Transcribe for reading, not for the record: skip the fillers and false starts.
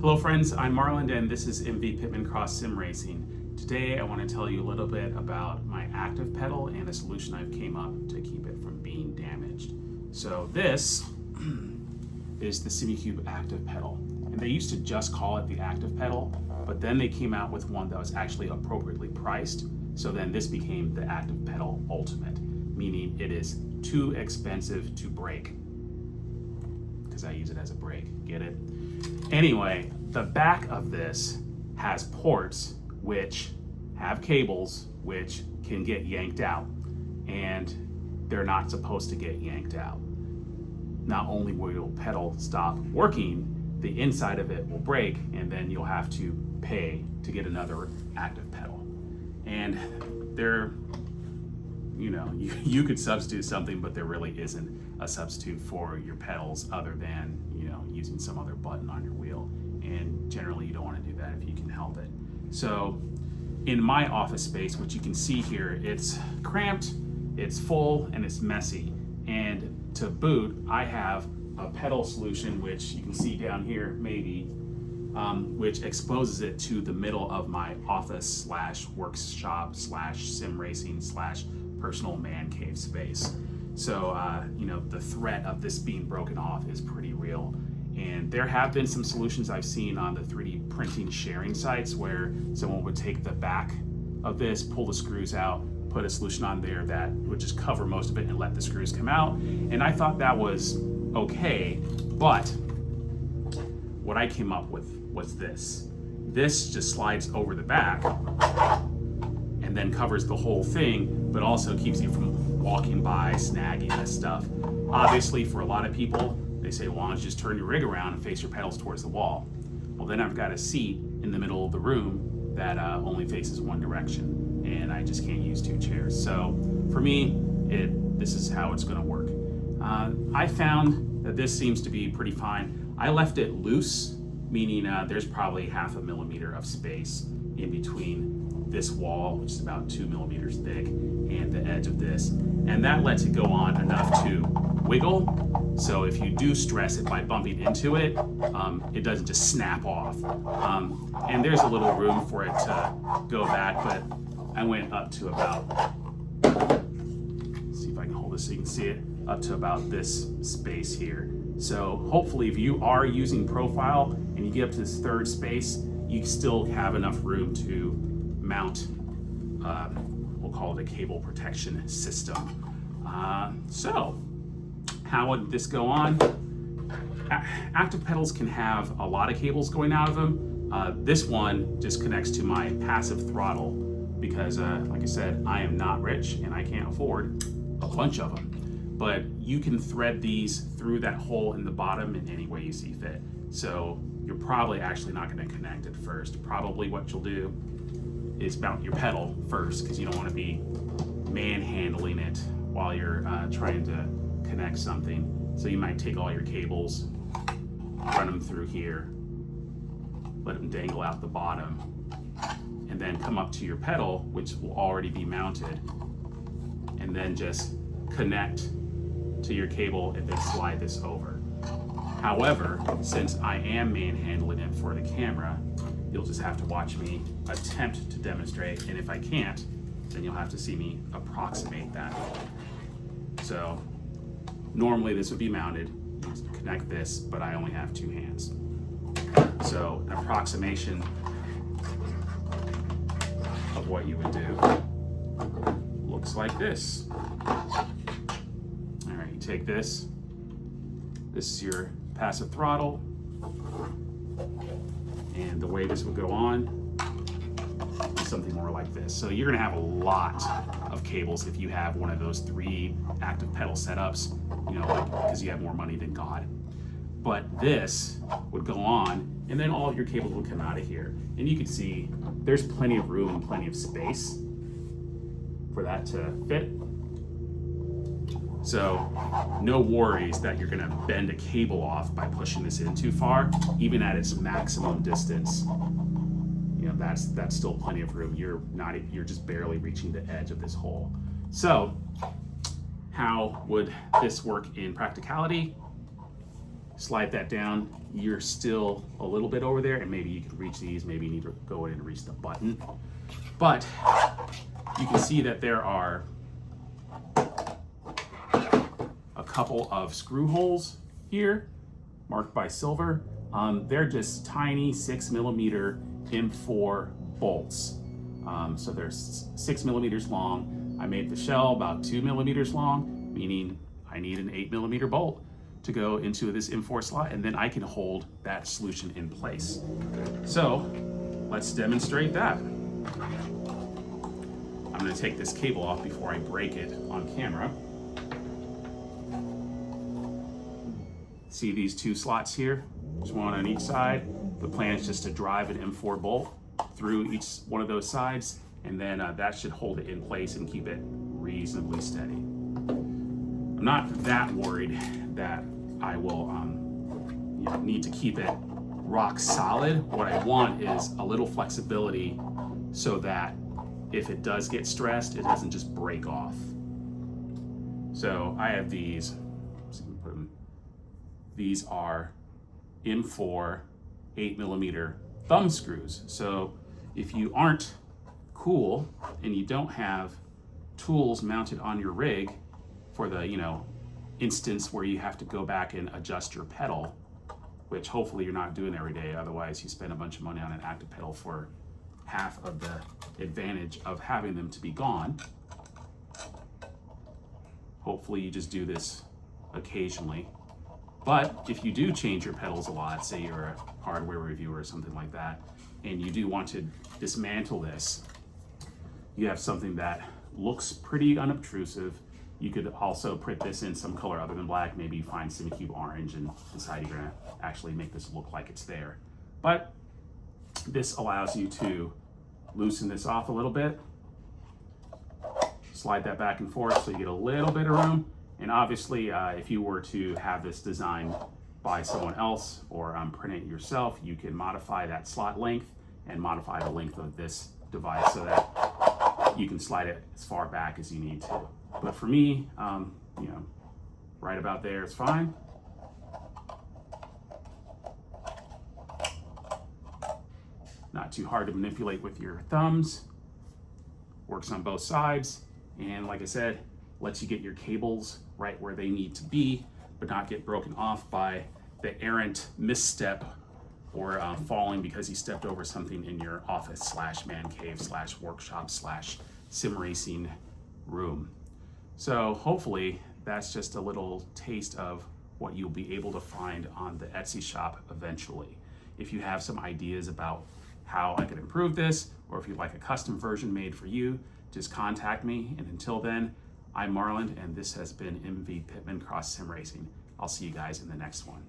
Hello friends, I'm Marlon and this is MVPittman Cross Sim Racing. Today I want to tell you a little bit about my active pedal and a solution I've came up to keep it from being damaged. So this is the SimuCube active pedal. And they used to just call it the active pedal, but then they came out with one that was actually appropriately priced. So then this became the active pedal ultimate, meaning it is too expensive to break. Because I use it as a brake, get it? Anyway, the back of this has ports which have cables which can get yanked out, and they're not supposed to get yanked out. Not only will your pedal stop working, the inside of it will break, and then you'll have to pay to get another active pedal. And there, you could substitute something, but there really isn't a substitute for your pedals other than using some other button on your wheel, and generally you don't want to do that if you can help it. So in my office space, which you can see here, it's cramped, it's full, and it's messy. And to boot, I have a pedal solution which you can see down here maybe, which exposes it to the middle of my office / workshop / sim racing / personal man cave space. So the threat of this being broken off is pretty real. And there have been some solutions I've seen on the 3D printing sharing sites where someone would take the back of this, pull the screws out, put a solution on there that would just cover most of it and let the screws come out. And I thought that was okay, but what I came up with was this. This just slides over the back and then covers the whole thing, but also keeps you from walking by, snagging this stuff. Obviously, for a lot of people, they say, well, why don't you just turn your rig around and face your pedals towards the wall? Well, then I've got a seat in the middle of the room that only faces one direction, and I just can't use two chairs. So for me, this is how it's gonna work. I found that this seems to be pretty fine. I left it loose, meaning there's probably 0.5 millimeter of space in between this wall, which is about 2 millimeters thick, and the edge of this. And that lets it go on enough to wiggle. So if you do stress it by bumping into it, it doesn't just snap off. And there's a little room for it to go back, but I went up to about, let's see if I can hold this so you can see it, up to about this space here. So hopefully if you are using profile and you get up to this third space, you still have enough room to mount, we'll call it a cable protection system. So how would this go on? Active pedals can have a lot of cables going out of them. This one just connects to my passive throttle because, like I said, I am not rich and I can't afford a bunch of them. But you can thread these through that hole in the bottom in any way you see fit. So you're probably actually not going to connect it first. Probably what you'll do is mount your pedal first, because you don't want to be manhandling it while you're trying to connect something. So you might take all your cables, run them through here, let them dangle out the bottom, and then come up to your pedal, which will already be mounted, and then just connect to your cable and then slide this over. However, since I am manhandling it for the camera, you'll just have to watch me attempt to demonstrate, and if I can't, then you'll have to see me approximate that. So normally this would be mounted, you connect this, but I only have two hands. So an approximation of what you would do looks like this. All right, you take this. This is your passive throttle. And the way this would go on is something more like this. So you're gonna have a lot of cables if you have one of those 3 active pedal setups, because you have more money than God. But this would go on, and then all of your cables would come out of here. And you can see there's plenty of room and plenty of space for that to fit. So no worries that you're gonna bend a cable off by pushing this in too far, even at its maximum distance. That's still plenty of room. You're just barely reaching the edge of this hole. So how would this work in practicality? slide that down, you're still a little bit over there, and maybe you can reach these, maybe you need to go in and reach the button. But you can see that there are a couple of screw holes here marked by silver. They're just tiny 6mm M4 bolts. So they're 6 millimeters long. I made the shell about 2 millimeters long, meaning I need an 8mm bolt to go into this M4 slot, and then I can hold that solution in place. So let's demonstrate that. I'm going to take this cable off before I break it on camera. See these two slots here? There's one on each side. The plan is just to drive an M4 bolt through each one of those sides, and then that should hold it in place and keep it reasonably steady. I'm not that worried that I will need to keep it rock solid. What I want is a little flexibility so that if it does get stressed, it doesn't just break off. So I have these, these are M4 8mm thumb screws. So if you aren't cool and you don't have tools mounted on your rig for the instance where you have to go back and adjust your pedal, which hopefully you're not doing every day, otherwise you spend a bunch of money on an active pedal for half of the advantage of having them to be gone. Hopefully you just do this occasionally. But if you do change your pedals a lot, say you're a hardware reviewer or something like that, and you do want to dismantle this, you have something that looks pretty unobtrusive. You could also print this in some color other than black. Maybe you find SimiCube orange and decide you're gonna actually make this look like it's there. But this allows you to loosen this off a little bit, slide that back and forth so you get a little bit of room. And obviously, if you were to have this designed by someone else or print it yourself, you can modify that slot length and modify the length of this device so that you can slide it as far back as you need to. But for me, right about there is fine. Not too hard to manipulate with your thumbs. Works on both sides. And like I said, lets you get your cables right where they need to be, but not get broken off by the errant misstep or falling because you stepped over something in your office / man cave / workshop / sim racing room. So hopefully that's just a little taste of what you'll be able to find on the Etsy shop eventually. If you have some ideas about how I could improve this, or if you'd like a custom version made for you, just contact me. And until then, I'm Marlon, and this has been MVPittman Cross Sim Racing. I'll see you guys in the next one.